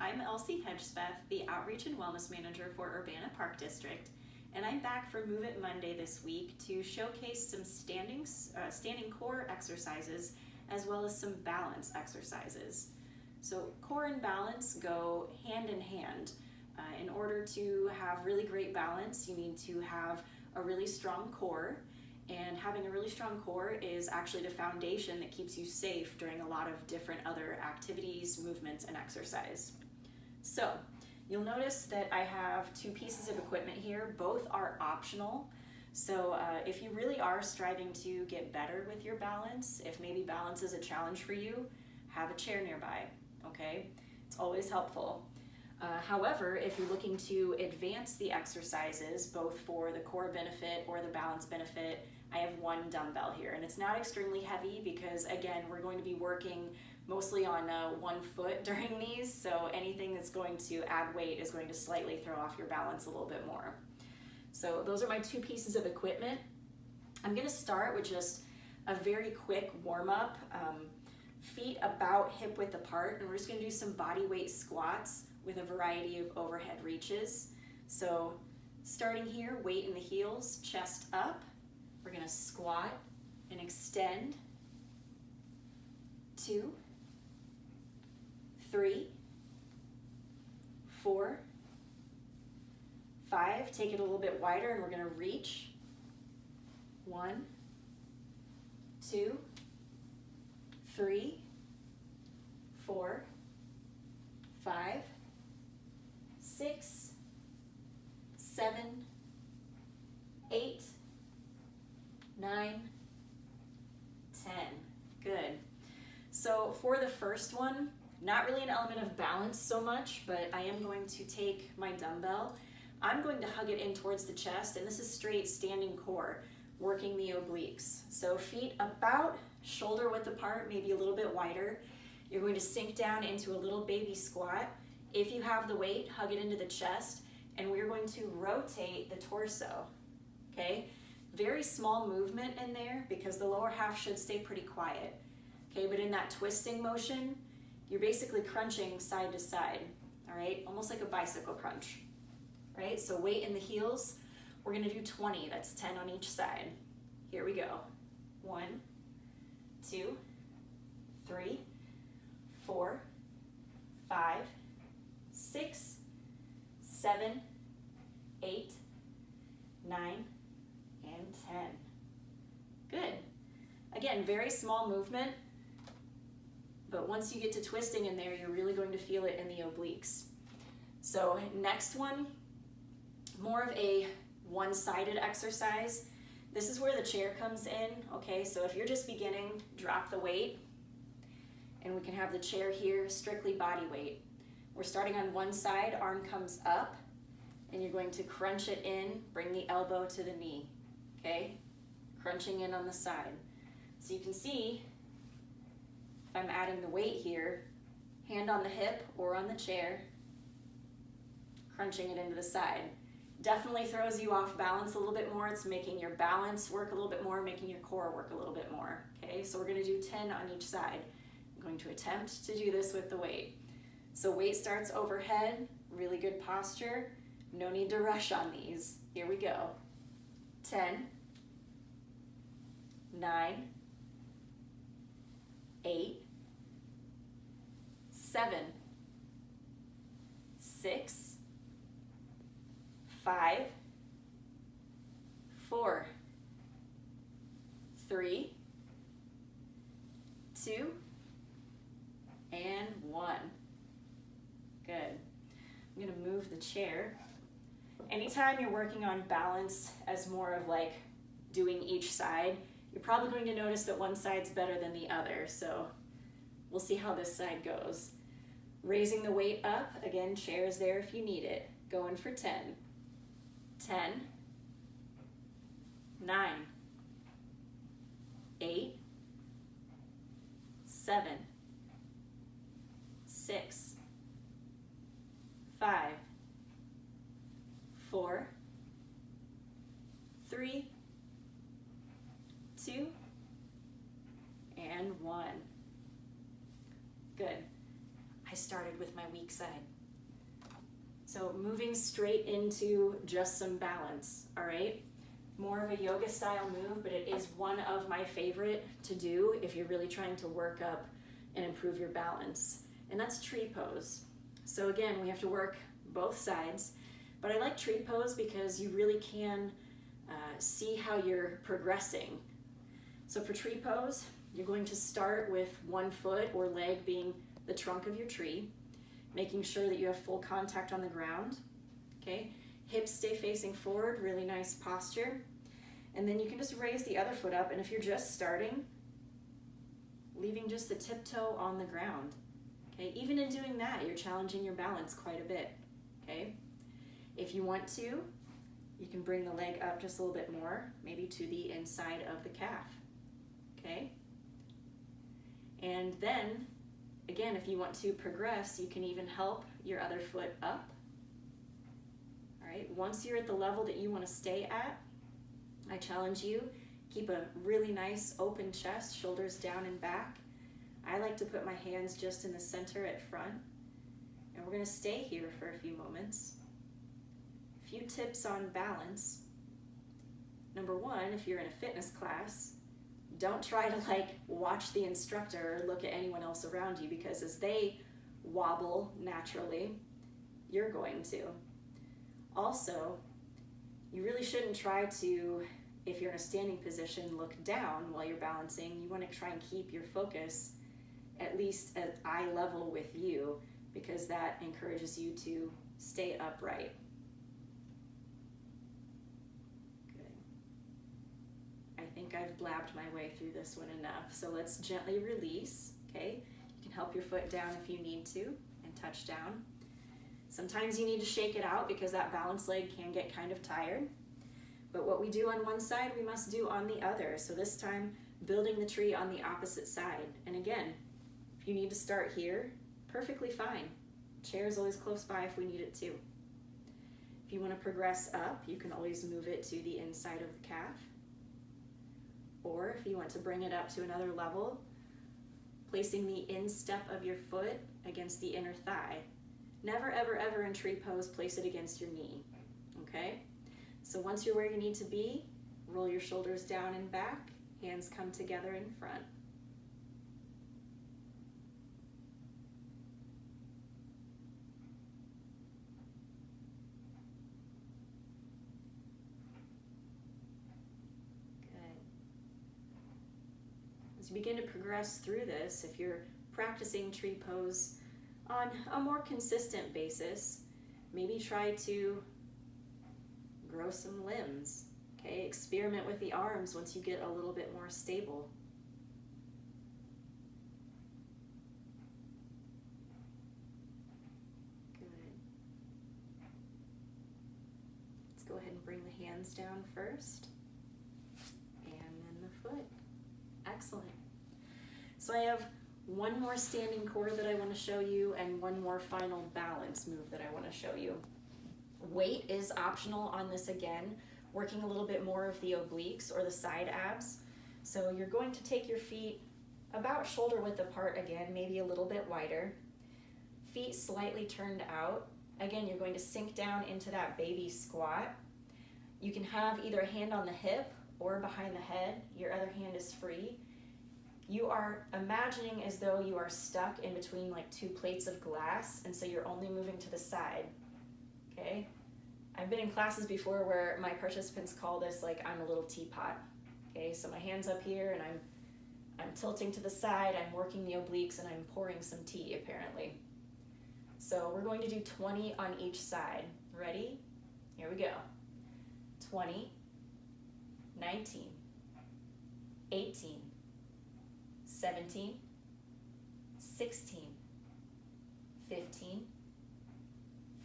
I'm Elsie Hedgespeth, the Outreach and Wellness Manager for Urbana Park District, and I'm back for Move It Monday this week to showcase some standing core exercises as well as some balance exercises. So core and balance go hand in hand. In order to have really great balance, you need to have a really strong core, and having a really strong core is actually the foundation that keeps you safe during a lot of different other activities, movements, and exercise. So you'll notice that I have two pieces of equipment here. Both are optional. So if you really are striving to get better with your balance, if maybe balance is a challenge for you, have a chair nearby, okay? It's always helpful. However, if you're looking to advance the exercises, both for the core benefit or the balance benefit, I have one dumbbell here, and it's not extremely heavy because, again, we're going to be working mostly on one foot during these, so anything that's going to add weight is going to slightly throw off your balance a little bit more. So those are my two pieces of equipment. I'm going to start with just a very quick warm-up, feet about hip width apart, and we're just going to do some body weight squats with a variety of overhead reaches. So starting here, weight in the heels, chest up. We're going to squat and extend. 2, 3, 4, 5. Take it a little bit wider and we're going to reach. 1, 2, 3, 4, 5, 6, 7, 8, 9, 10. Good. So for the first one, not really an element of balance so much, but I am going to take my dumbbell. I'm going to hug it in towards the chest, and this is straight standing core, working the obliques. So feet about shoulder width apart, maybe a little bit wider. You're going to sink down into a little baby squat. If you have the weight, hug it into the chest, and we're going to rotate the torso, okay? Very small movement in there because the lower half should stay pretty quiet, okay? But in that twisting motion, you're basically crunching side to side, all right? Almost like a bicycle crunch, right? So weight in the heels, we're gonna do 20, that's 10 on each side. Here we go. 1, 2, 3, 4, 5, 6, 7, 8, 9, and 10. Good. Again, very small movement, but once you get to twisting in there, you're really going to feel it in the obliques. So next one, more of a one-sided exercise. This is where the chair comes in, okay? So if you're just beginning, drop the weight, and we can have the chair here, strictly body weight. We're starting on one side, arm comes up, and you're going to crunch it in, bring the elbow to the knee, okay? Crunching in on the side. So you can see, if I'm adding the weight here, hand on the hip or on the chair, crunching it into the side. Definitely throws you off balance a little bit more. It's making your balance work a little bit more, making your core work a little bit more, okay? So we're gonna do 10 on each side. I'm going to attempt to do this with the weight. So weight starts overhead, really good posture. No need to rush on these. Here we go. 10, 9, 8, 7, 6, 5, 4, 3, 2, and 1. Good. I'm going to move the chair. Anytime you're working on balance as more of like doing each side, you're probably going to notice that one side's better than the other. So we'll see how this side goes. Raising the weight up, again, chair's there if you need it. Going for 10. 10, 9, 8, 7, 6, 5, 4, 3, 2, and 1. Good. I I started with my weak side. So moving straight into just some balance, all right? More of a yoga style move, but it is one of my favorite to do if you're really trying to work up and improve your balance. And that's tree pose. So again, we have to work both sides, but I like tree pose because you really can see how you're progressing. So for tree pose, you're going to start with one foot or leg being the trunk of your tree, making sure that you have full contact on the ground, okay? Hips stay facing forward, really nice posture. And then you can just raise the other foot up, and if you're just starting, leaving just the tiptoe on the ground, okay? Even in doing that, you're challenging your balance quite a bit, okay? If you want to, you can bring the leg up just a little bit more, maybe to the inside of the calf, okay? And then, again, if you want to progress, you can even help your other foot up. All right, once you're at the level that you want to stay at, I challenge you, keep a really nice open chest, shoulders down and back. I like to put my hands just in the center at front. And we're going to stay here for a few moments. A few tips on balance. Number one, if you're in a fitness class, don't try to watch the instructor or look at anyone else around you, because as they wobble naturally, you're going to. Also, you really shouldn't try to, if you're in a standing position, look down while you're balancing. You want to try and keep your focus at least at eye level with you, because that encourages you to stay upright. I think I've blabbed my way through this one enough. So let's gently release, okay? You can help your foot down if you need to and touch down. Sometimes you need to shake it out because that balance leg can get kind of tired. But what we do on one side, we must do on the other. So this time, building the tree on the opposite side. And again, if you need to start here, perfectly fine. Chair is always close by if we need it too. If you want to progress up, you can always move it to the inside of the calf. Or if you want to bring it up to another level, placing the instep of your foot against the inner thigh. Never, ever, ever in tree pose, place it against your knee, okay? So once you're where you need to be, roll your shoulders down and back, hands come together in front. As you begin to progress through this, if you're practicing tree pose on a more consistent basis, maybe try to grow some limbs, okay? Experiment with the arms once you get a little bit more stable. Good. Let's go ahead and bring the hands down first, and then the foot. Excellent. So I have one more standing core that I want to show you and one more final balance move that I want to show you. Weight is optional on this again, working a little bit more of the obliques or the side abs. So you're going to take your feet about shoulder width apart again, maybe a little bit wider. Feet slightly turned out. Again, you're going to sink down into that baby squat. You can have either a hand on the hip or behind the head. Your other hand is free. You are imagining as though you are stuck in between two plates of glass, and so you're only moving to the side, okay? I've been in classes before where my participants call this I'm a little teapot, okay? So my hand's up here and I'm tilting to the side, I'm working the obliques, and I'm pouring some tea apparently. So we're going to do 20 on each side. Ready? Here we go. 20, 19, 18, 17, 16, 15,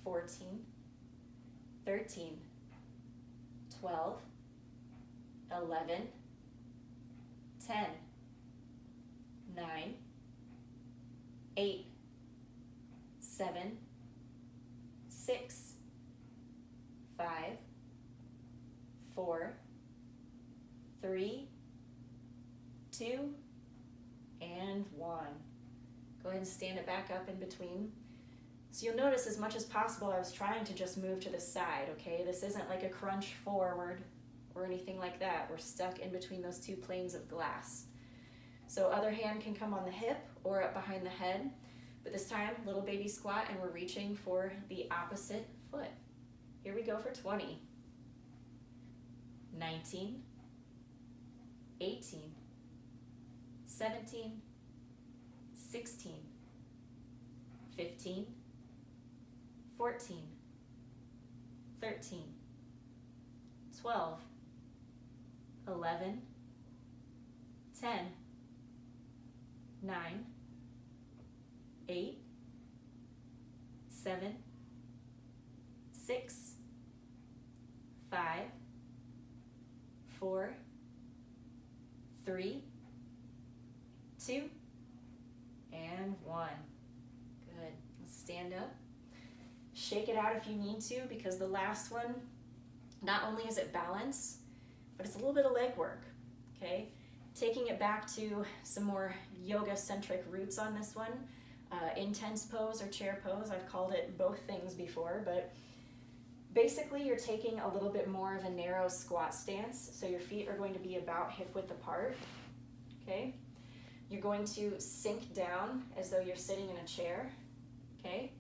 14, 13, 12, 11, 10, 9, 8, 7, 6, 5, 4, 3, 2, and 1. Go ahead and stand it back up in between. So you'll notice as much as possible I was trying to just move to the side, okay? This isn't like a crunch forward or anything like that. We're stuck in between those two planes of glass. So other hand can come on the hip or up behind the head, but this time, little baby squat, and we're reaching for the opposite foot. Here we go for 20. 19, 18, 17, 16, 15, 14, 13, 12, 11, 10, 9, 8, 7, 6, 5, 4, 3, 2, and 1. Good. Let's stand up. Shake it out if you need to, because the last one, not only is it balance, but it's a little bit of leg work, okay? Taking it back to some more yoga-centric roots on this one, intense pose or chair pose. I've called it both things before, but basically you're taking a little bit more of a narrow squat stance, so your feet are going to be about hip width apart, okay? You're going to sink down as though you're sitting in a chair, okay?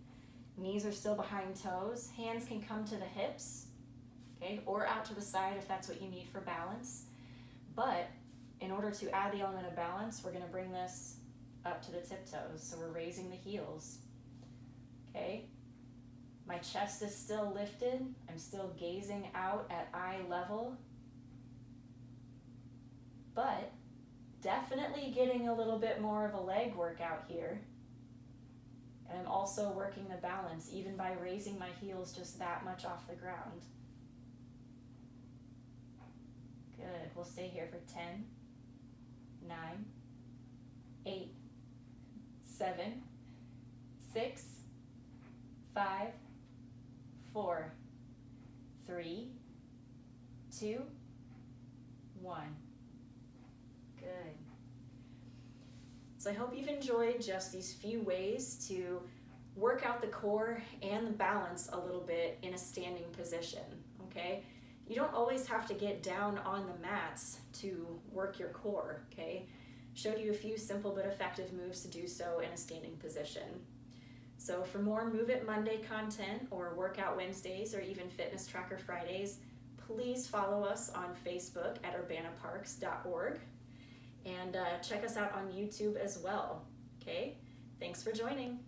Knees are still behind toes. Hands can come to the hips, okay, or out to the side if that's what you need for balance. But in order to add the element of balance, we're going to bring this up to the tiptoes. So we're raising the heels, okay? My chest is still lifted. I'm still gazing out at eye level, but definitely getting a little bit more of a leg workout here. And I'm also working the balance even by raising my heels just that much off the ground. Good. We'll stay here for 10, 9, 8, 7, 6, 5, 4, 3, 2, 1. Good. So I hope you've enjoyed just these few ways to work out the core and the balance a little bit in a standing position, okay? You don't always have to get down on the mats to work your core, okay? Showed you a few simple but effective moves to do so in a standing position. So for more Move It Monday content or Workout Wednesdays or even Fitness Tracker Fridays, please follow us on Facebook at urbanaparks.org. And check us out on YouTube as well, okay? Thanks for joining.